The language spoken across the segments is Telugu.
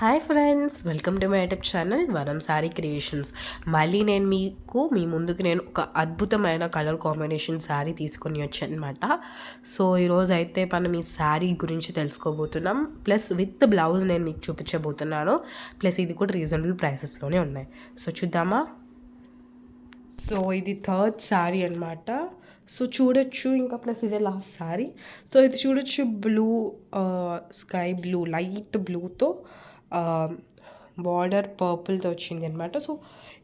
Hi friends, welcome to my YouTube channel వనం సారీ క్రియేషన్స్. మళ్ళీ నేను మీ ముందుకు ఒక అద్భుతమైన కలర్ కాంబినేషన్ శారీ తీసుకొని వచ్చాను అనమాట. సో ఈరోజు అయితే మనం ఈ శారీ గురించి తెలుసుకోబోతున్నాం. ప్లస్ విత్ బ్లౌజ్ నేను మీకు చూపించబోతున్నాను. ప్లస్ ఇది కూడా రీజనబుల్ ప్రైసెస్లోనే ఉన్నాయి. సో చూద్దామా. సో ఇది థర్డ్ శారీ అనమాట. సో చూడొచ్చు, ఇంకా ప్లస్ ఇదే లాస్ట్ శారీ. సో ఇది చూడొచ్చు, బ్లూ స్కై బ్లూ, లైట్ బ్లూతో బార్డర్ పర్పుల్తో వచ్చింది అనమాట. సో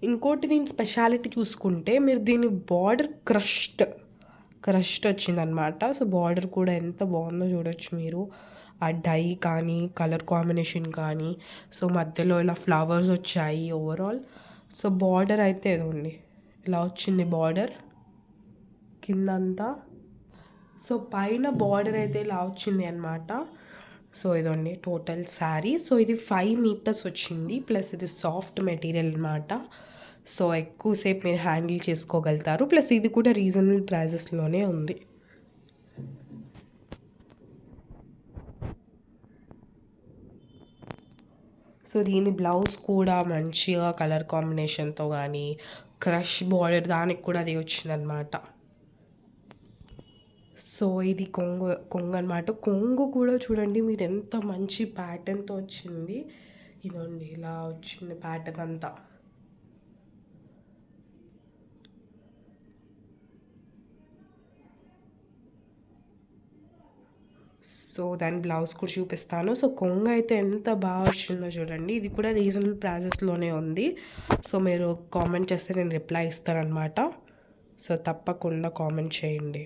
ఇంకోటి దీని స్పెషాలిటీ చూసుకుంటే, మీరు దీని బార్డర్ క్రష్డ్ వచ్చిందనమాట. సో బార్డర్ కూడా ఎంత బాగుందో చూడొచ్చు మీరు. ఆ డై కానీ కలర్ కాంబినేషన్ కానీ, సో మధ్యలో ఇలా ఫ్లవర్స్ వచ్చాయి ఓవరాల్. సో బార్డర్ అయితే ఇదండి, ఇలా వచ్చింది బార్డర్ కిందంతా. సో పైన బార్డర్ అయితే ఇలా వచ్చింది అనమాట. సో ఇదండి టోటల్ శారీ. సో ఇది 5 మీటర్స్ వచ్చింది. ప్లస్ ఇది సాఫ్ట్ మెటీరియల్ అనమాట. సో ఎక్కువసేపు మీరు హ్యాండిల్ చేసుకోగలుగుతారు. ప్లస్ ఇది కూడా రీజనబుల్ ప్రైజెస్లోనే ఉంది. సో దీని బ్లౌజ్ కూడా మంచిగా కలర్ కాంబినేషన్తో కానీ క్రష్ బార్డర్ దానికి కూడా అది వచ్చిందనమాట. సో ఇది కొంగు అనమాట. కొంగు కూడా చూడండి మీరు, ఎంత మంచి ప్యాటర్న్తో వచ్చింది. ఇదండి ఇలా వచ్చింది ప్యాటర్న్ అంతా. సో దాని బ్లౌజ్ కూడా చూపిస్తాను. సో కొంగు అయితే ఎంత బాగా వచ్చిందో చూడండి. ఇది కూడా రీజనబుల్ ప్రైజెస్లోనే ఉంది. సో మీరు కామెంట్ చేస్తే నేను రిప్లై ఇస్తానమాట. సో తప్పకుండా కామెంట్ చేయండి.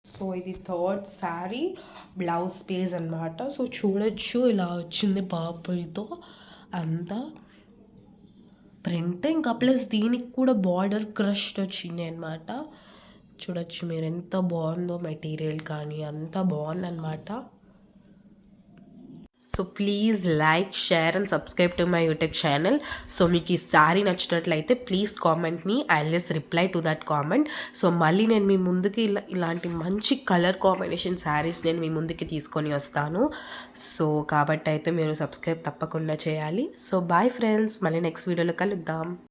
సో ఇది థర్డ్ శారీ బ్లౌజ్ పీస్ అనమాట. సో చూడొచ్చు, ఇలా వచ్చింది పర్పుల్తో అంతా ప్రింట్. ఇంకా ప్లస్ దీనికి కూడా బార్డర్ క్రష్డ్ వచ్చింది అనమాట. చూడొచ్చు మీరు, ఎంత బాగుందో మెటీరియల్ కానీ అంత బాగుందన్నమాట. So please like, share and subscribe to my YouTube channel. So మీకు ఈ శారీ నచ్చినట్లయితే please comment me, I will reply to that comment. So మళ్ళీ నేను మీ ముందుకి ఇలాంటి మంచి కలర్ కాంబినేషన్ శారీస్ నేను మీ ముందుకి తీసుకొని వస్తాను. సో కాబట్టి అయితే మీరు సబ్స్క్రైబ్ తప్పకుండా చేయాలి. సో బాయ్ ఫ్రెండ్స్, మళ్ళీ నెక్స్ట్ వీడియోలో కలుద్దాం.